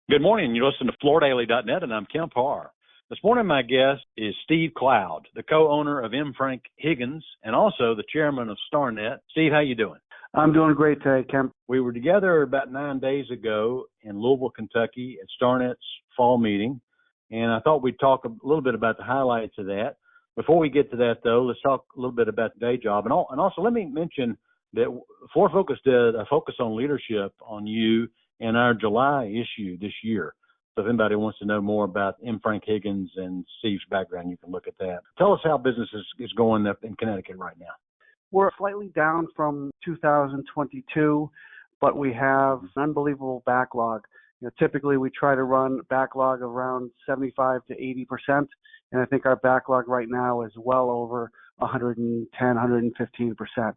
Good morning. You're listening to FloorDaily.net, and I'm Kemp Harr. This morning, my guest is Steve Cloud, the co-owner of M. Frank Higgins, and also the chairman of Starnet. Steve, how you doing? I'm doing great today, Kemp. We were together about 9 days ago in Louisville, Kentucky, at Starnet's fall meeting, and I thought we'd talk a little bit about the highlights of that. Before we get to that, though, let's talk a little bit about the day job. And also, let me mention that Floor Focus did a focus on leadership on you in our July issue this year. So if anybody wants to know more about M. Frank Higgins and Steve's background, you can look at that. Tell us how business is going up in Connecticut right now. We're slightly down from 2022, but we have an unbelievable backlog. Typically we try to run backlog around 75 to 80%, and I think our backlog right now is well over 110, 115%.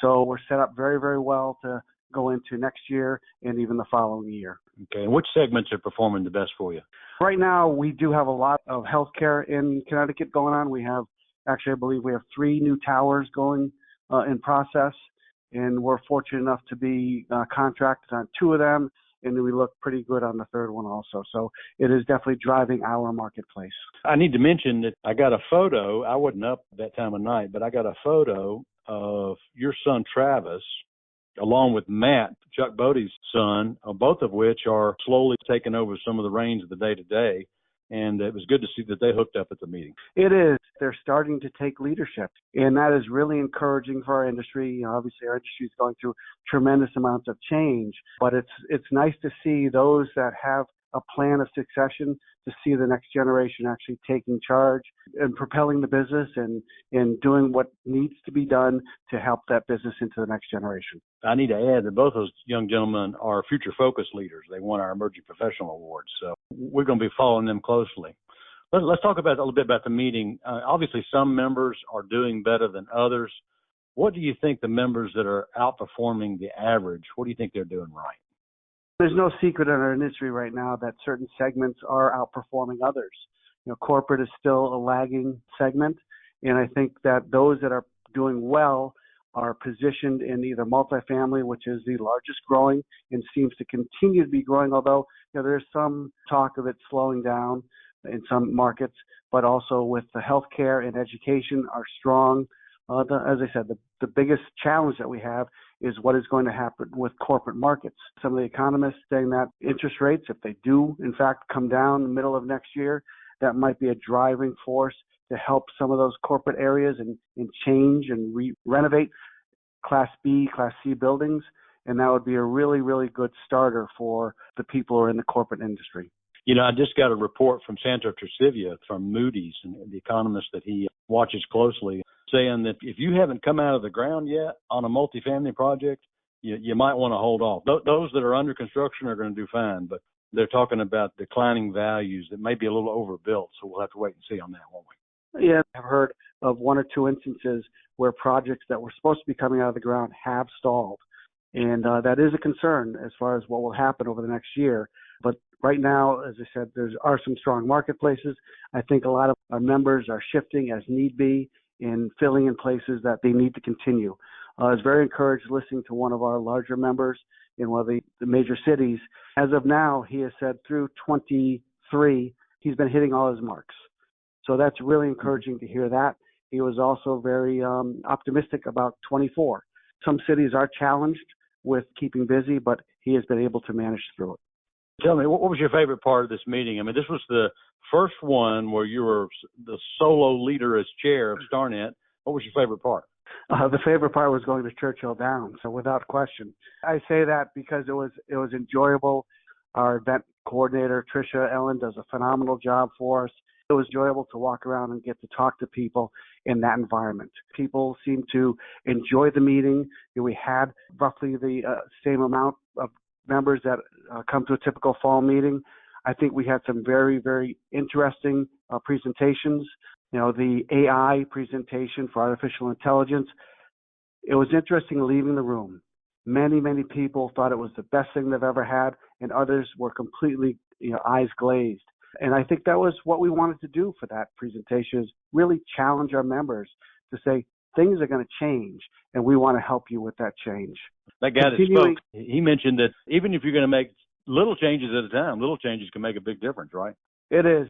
So we're set up very, very well to go into next year and even the following year. Okay. And which segments are performing the best for you? Right now, we do have a lot of healthcare in Connecticut going on. We have, actually, I believe we have 3 new towers going in process, and we're fortunate enough to be contracted on 2 of them, and we look pretty good on the 3rd one also. So it is definitely driving our marketplace. I need to mention that I got a photo. I wasn't up that time of night, but I got a photo of your son, Travis, along with Matt, Chuck Bodie's son, both of which are slowly taking over some of the reins of the day-to-day. And it was good to see that they hooked up at the meeting. It is. They're starting to take leadership, and that is really encouraging for our industry. Obviously, our industry is going through tremendous amounts of change, but it's nice to see those that have a plan of succession, to see the next generation actually taking charge and propelling the business and doing what needs to be done to help that business into the next generation. I need to add that both those young gentlemen are future focus leaders. They won our Emerging Professional Awards, so we're going to be following them closely. Let's talk about a little bit about the meeting. Obviously, some members are doing better than others. What do you think the members that are outperforming the average, what do you think they're doing right? There's no secret in our industry right now that certain segments are outperforming others. Corporate is still a lagging segment, and I think that those that are doing well are positioned in either multifamily, which is the largest growing and seems to continue to be growing, although there's some talk of it slowing down in some markets, but also with the healthcare and education are strong. As I said, the biggest challenge that we have is what is going to happen with corporate markets. Some of the economists saying that interest rates, if they do, in fact, come down in the middle of next year, that might be a driving force to help some of those corporate areas and change and renovate Class B, Class C buildings. And that would be a really, really good starter for the people who are in the corporate industry. I just got a report from Santo Trasivia from Moody's, and the economist that he watches closely, saying that if you haven't come out of the ground yet on a multifamily project, you might want to hold off. Those that are under construction are going to do fine, but they're talking about declining values that may be a little overbuilt, so we'll have to wait and see on that, won't we? Yeah, I've heard of 1 or 2 instances where projects that were supposed to be coming out of the ground have stalled, and that is a concern as far as what will happen over the next year. But right now, as I said, there are some strong marketplaces. I think a lot of our members are shifting as need be and filling in places that they need to continue. I was very encouraged listening to one of our larger members in one of the major cities. As of now, he has said through 23, he's been hitting all his marks. So that's really encouraging to hear that. He was also very optimistic about 24. Some cities are challenged with keeping busy, but he has been able to manage through it. Tell me, what was your favorite part of this meeting? I mean, this was the first one where you were the solo leader as chair of Starnet. What was your favorite part? The favorite part was going to Churchill Downs, so without question. I say that because it was enjoyable. Our event coordinator, Tricia Ellen, does a phenomenal job for us. It was enjoyable to walk around and get to talk to people in that environment. People seemed to enjoy the meeting. We had roughly the same amount of members that come to a typical fall meeting. I think we had some very, very interesting presentations. The AI presentation for artificial intelligence. It was interesting leaving the room. Many, many people thought it was the best thing they've ever had, and others were completely, eyes glazed. And I think that was what we wanted to do for that presentation, is really challenge our members to say, things are going to change, and we want to help you with that change. That guy that spoke, he mentioned that even if you're going to make little changes at a time. Little changes can make a big difference, right? It is.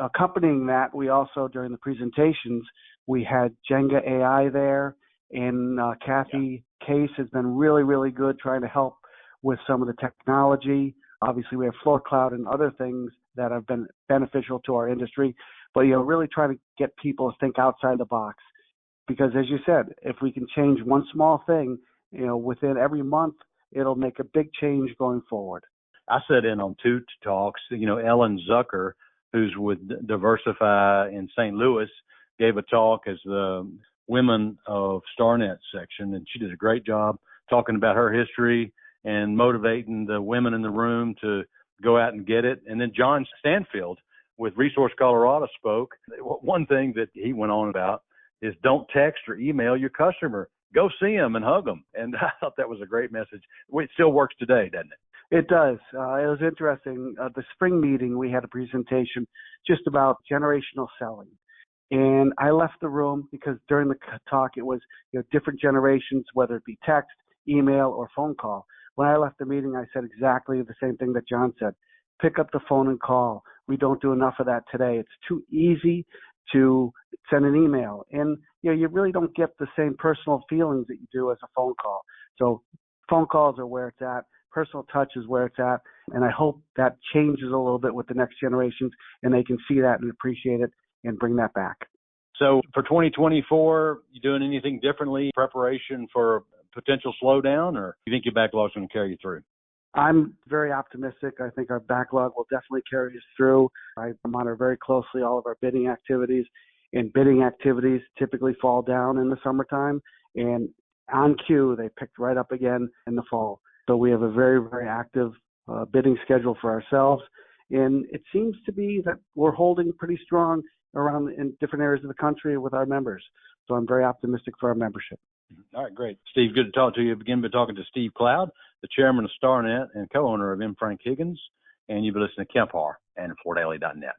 Accompanying that, we also, during the presentations, we had Jenga AI there, and Kathy Case has been really, really good trying to help with some of the technology. Obviously, we have Floor Cloud and other things that have been beneficial to our industry, but, really trying to get people to think outside the box. Because as you said, if we can change one small thing, within every month, it'll make a big change going forward. I sat in on two talks. Ellen Zucker, who's with Diversify in St. Louis, gave a talk as the Women of Starnet section, and she did a great job talking about her history and motivating the women in the room to go out and get it. And then John Stanfield with Resource Colorado spoke. One thing that he went on about is don't text or email your customer. Go see them and hug them. And I thought that was a great message. It still works today, doesn't it? It does. It was interesting. The spring meeting, we had a presentation just about generational selling. And I left the room because during the talk, it was different generations, whether it be text, email, or phone call. When I left the meeting, I said exactly the same thing that John said. Pick up the phone and call. We don't do enough of that today. It's too easy to send an email. And you really don't get the same personal feelings that you do as a phone call. So phone calls are where it's at. Personal touch is where it's at. And I hope that changes a little bit with the next generations and they can see that and appreciate it and bring that back. So for 2024, you doing anything differently in preparation for potential slowdown, or you think your backlog's going to carry you through? I'm very optimistic. I think our backlog will definitely carry us through. I monitor very closely all of our bidding activities, and bidding activities typically fall down in the summertime, and on cue, they picked right up again in the fall. So we have a very, very active bidding schedule for ourselves, and it seems to be that we're holding pretty strong around in different areas of the country with our members. So I'm very optimistic for our membership. All right, great. Steve, good to talk to you. Begin by talking to Steve Cloud, the chairman of Starnet and co-owner of M. Frank Higgins, and you've been listening to Kemp Harr and FloorDaily.net.